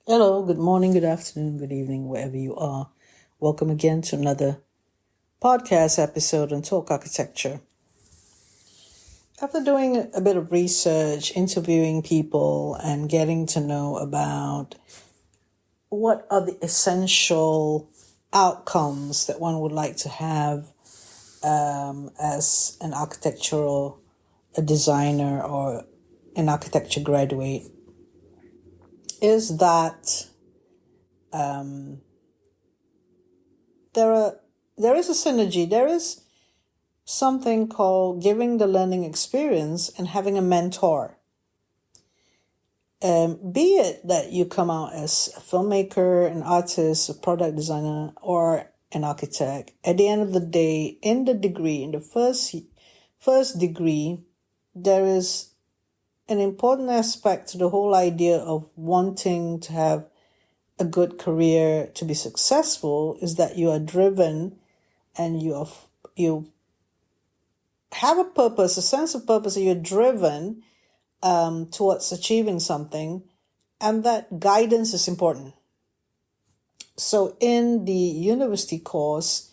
Hello, good morning, good afternoon, good evening, wherever you are. Welcome again to another podcast episode on Talk Architecture. After doing a bit of research, interviewing people, and getting to know about what are the essential outcomes that one would like to have as an a designer or an architecture graduate, is that there is a synergy. There is something called giving the learning experience and having a mentor. Be it that you come out as a filmmaker, an artist, a product designer, or an architect, at the end of the day, in the first degree, there is an important aspect to the whole idea of wanting to have a good career, to be successful, is that you are driven and you have a purpose, a sense of purpose, that you're driven towards achieving something, and that guidance is important. So in the university course,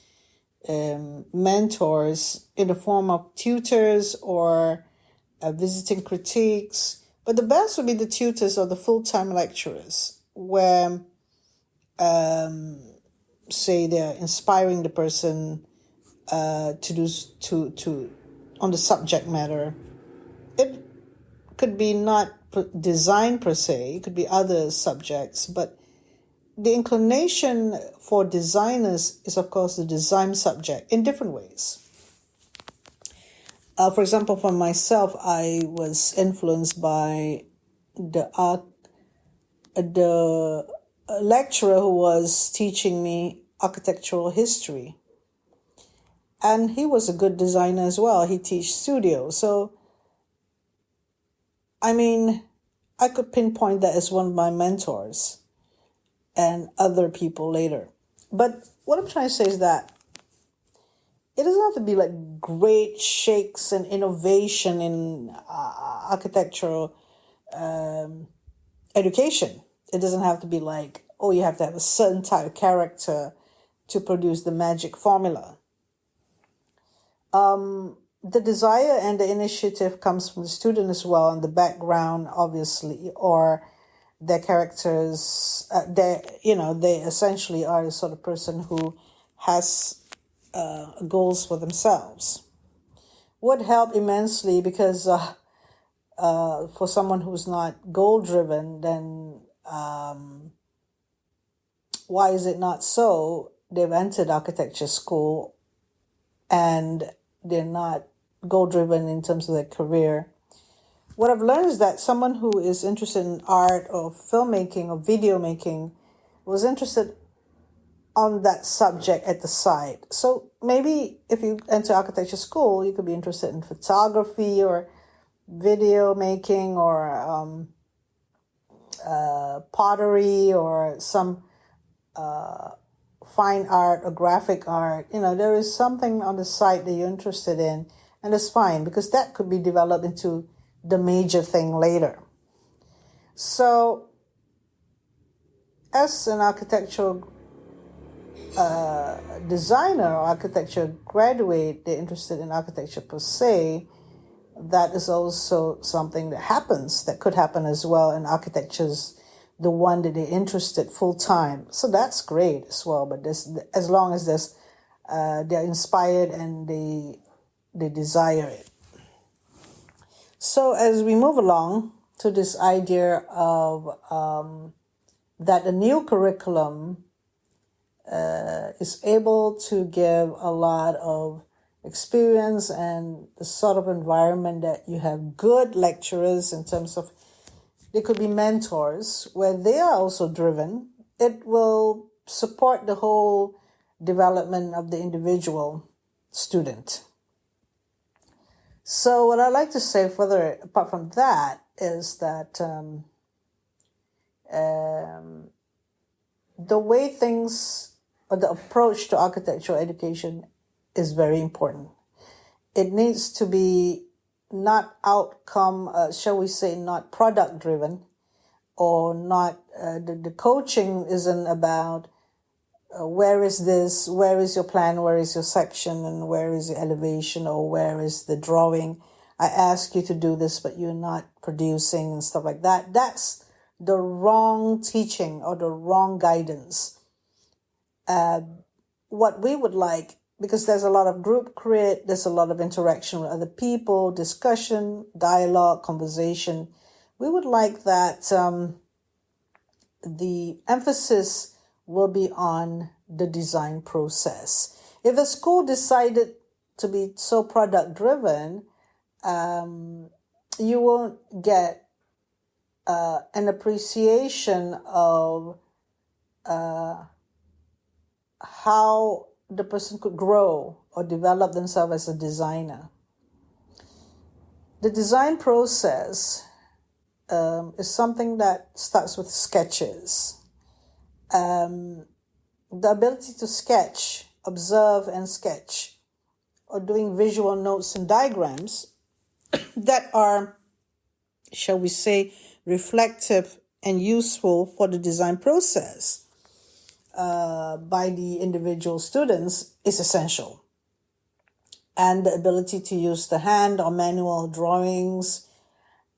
mentors in the form of tutors or visiting critiques, but the best would be the tutors or the full-time lecturers, where say they're inspiring the person to on the subject matter. It could be not design per se, it could be other subjects, but the inclination for designers is, of course, the design subject in different ways. For example, for myself, I was influenced by the lecturer who was teaching me architectural history. And he was a good designer as well. He teach studio. So, I could pinpoint that as one of my mentors and other people later. But what I'm trying to say is that it doesn't have to be like great shakes and innovation in architectural education. It doesn't have to be like, oh, you have to have a certain type of character to produce the magic formula. The desire and the initiative comes from the student as well, and the background, obviously, or their characters. They essentially are the sort of person who has goals for themselves. Would help immensely because for someone who's not goal driven, then why is it not so? They've entered architecture school and they're not goal-driven in terms of their career. What I've learned is that someone who is interested in art or filmmaking or video making was interested on that subject at the side. So maybe if you enter architecture school, you could be interested in photography or video making or pottery or some fine art or graphic art. There is something on the side that you're interested in, and it's fine because that could be developed into the major thing later. So as an architectural designer or architecture graduate, they're interested in architecture per se. That is also something that could happen as well in architecture's the one that they're interested full time. So that's great as well. But as long as they're inspired and they desire it. So as we move along to this idea of that a new curriculum is able to give a lot of experience and the sort of environment that you have good lecturers in terms of they could be mentors where they are also driven. It will support the whole development of the individual student. So what I'd like to say further, apart from that, is that the way things, or the approach to architectural education is very important. It needs to be not outcome, shall we say, not product driven, or not the coaching isn't about where is this, where is your plan, where is your section, and where is your elevation, or where is the drawing. I ask you to do this, but you're not producing and stuff like that. That's the wrong teaching or the wrong guidance. What we would like, because there's a lot of group create, there's a lot of interaction with other people, discussion, dialogue, conversation. We would like that the emphasis will be on the design process. If a school decided to be so product driven, you won't get an appreciation of how the person could grow or develop themselves as a designer. The design process is something that starts with sketches. The ability to sketch, observe and sketch, or doing visual notes and diagrams that are, shall we say, reflective and useful for the design process by the individual students is essential. And the ability to use the hand or manual drawings,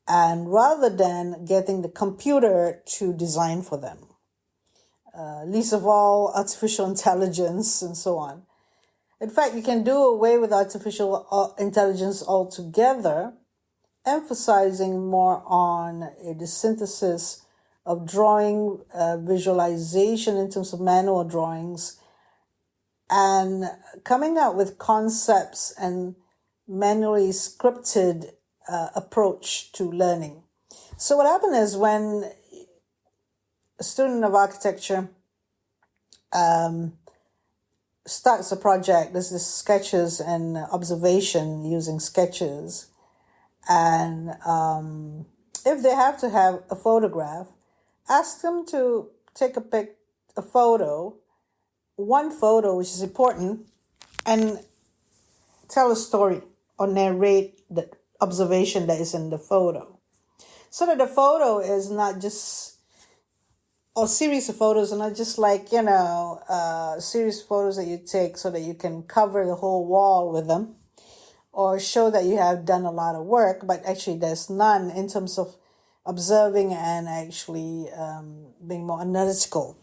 and rather than getting the computer to design for them. Least of all, artificial intelligence and so on. In fact, you can do away with artificial intelligence altogether, emphasizing more on the synthesis of drawing, visualization in terms of manual drawings, and coming out with concepts and manually scripted approach to learning. So what happened is when a student of architecture starts a project, there's this sketches and observation using sketches. And if they have to have a photograph, ask them to take a photo, one photo, which is important, and tell a story or narrate the observation that is in the photo. So that the photo is not just, or series of photos, and not just like, series of photos that you take so that you can cover the whole wall with them, or show that you have done a lot of work, but actually there's none in terms of observing and actually being more analytical.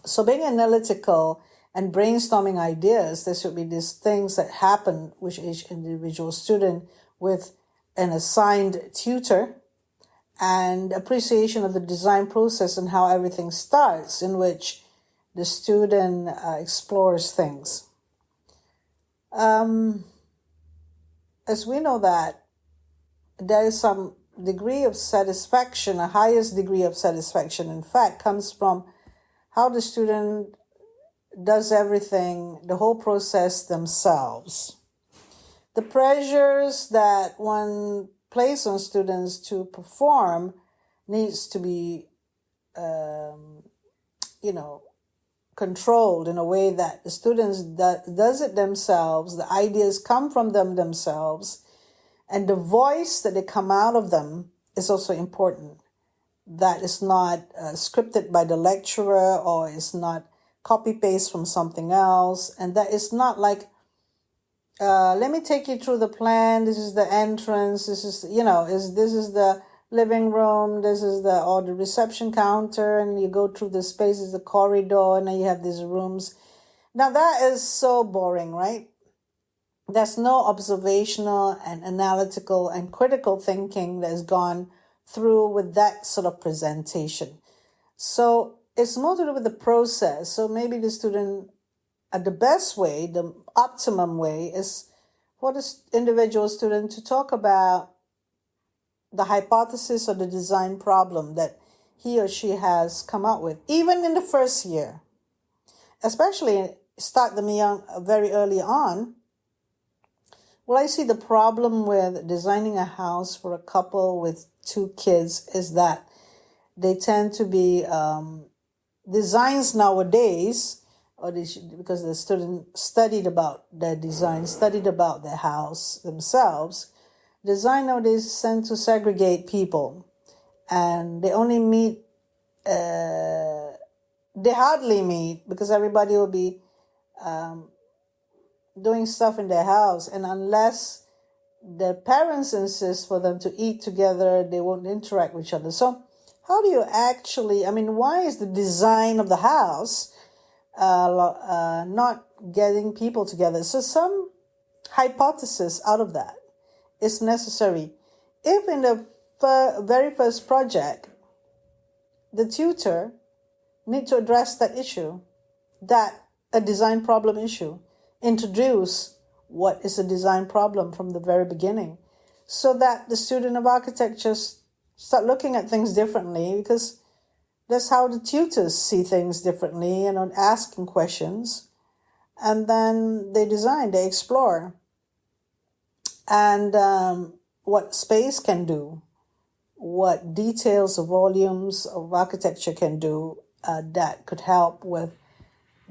So being analytical and brainstorming ideas, there should be these things that happen with each individual student with an assigned tutor, and appreciation of the design process and how everything starts, in which the student explores things. As we know that there is some degree of satisfaction, a highest degree of satisfaction, in fact, comes from how the student does everything, the whole process themselves. The pressures that one places on students to perform needs to be, controlled in a way that the students does it themselves, the ideas come from them themselves, and the voice that they come out of them is also important. That is not scripted by the lecturer, or is not copy-paste from something else, and that is not like, let me take you through the plan, this is the entrance, this is the living room, this is the reception counter, and you go through the spaces, the corridor, and then you have these rooms. Now that is so boring, right? There's no observational and analytical and critical thinking that has gone through with that sort of presentation. So it's more to do with the process. So maybe the student, the best way, the optimum way, is for the individual student to talk about the hypothesis or the design problem that he or she has come up with, even in the first year. Especially start them young, very early on. Well, I see the problem with designing a house for a couple with 2 kids is that they tend to be designs nowadays, because the student studied about their design, studied about their house themselves. Design nowadays tend to segregate people, and they only meet they hardly meet because everybody will be doing stuff in their house, and unless the parents insist for them to eat together, they won't interact with each other. So how do you actually, why is the design of the house not getting people together? So some hypothesis out of that is necessary. If in the very first project, the tutor need to address that issue, that a design problem issue, introduce what is a design problem from the very beginning, so that the student of architecture start looking at things differently, because that's how the tutors see things differently, asking questions, and then they design, they explore, and what space can do, what details or volumes of architecture can do, that could help with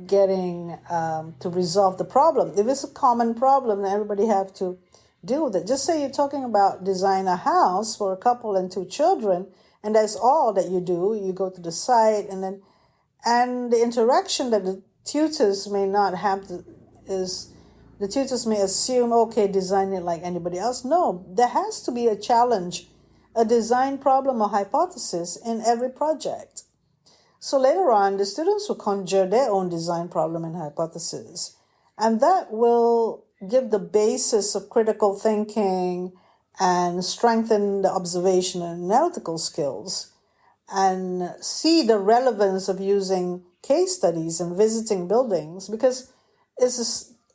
getting to resolve the problem. If it's a common problem, then everybody have to deal with it. Just say you're talking about design a house for a couple and 2 children, and that's all that you do. You go to the site, and the interaction that the tutors may not have is the tutors may assume, okay, design it like anybody else. No, there has to be a challenge, a design problem or hypothesis in every project. So later on, the students will conjure their own design problem and hypothesis, and that will give the basis of critical thinking and strengthen the observation and analytical skills, and see the relevance of using case studies and visiting buildings, because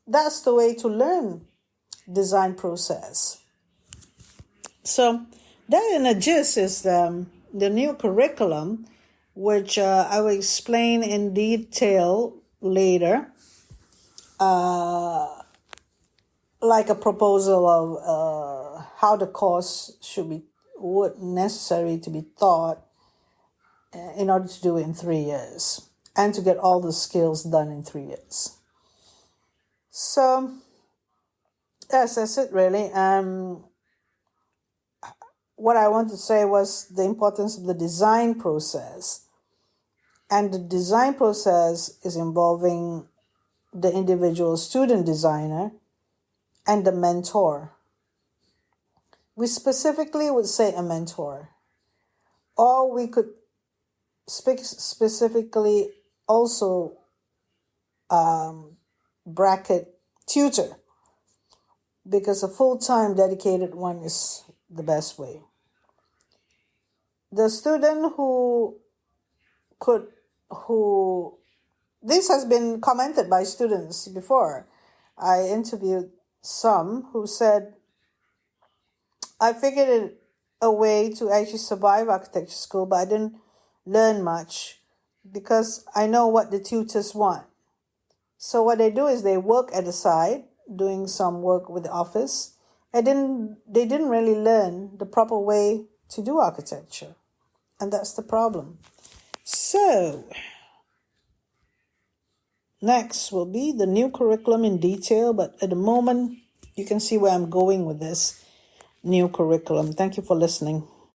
that's the way to learn design process. So that in a gist is the new curriculum, which I will explain in detail later, like a proposal of how the course would necessary to be taught in order to do it in 3 years, and to get all the skills done in 3 years. So, yes, that's it really. What I want to say was the importance of the design process. And the design process is involving the individual student designer and the mentor. We specifically would say a mentor. Or we could speak specifically also bracket tutor, because a full-time dedicated one is the best way. The student this has been commented by students before. I interviewed some who said, I figured a way to actually survive architecture school, but I didn't learn much because I know what the tutors want. So what they do is they work at the side, doing some work with the office, and they didn't really learn the proper way to do architecture. And that's the problem. So, next will be the new curriculum in detail, but at the moment, you can see where I'm going with this new curriculum. Thank you for listening.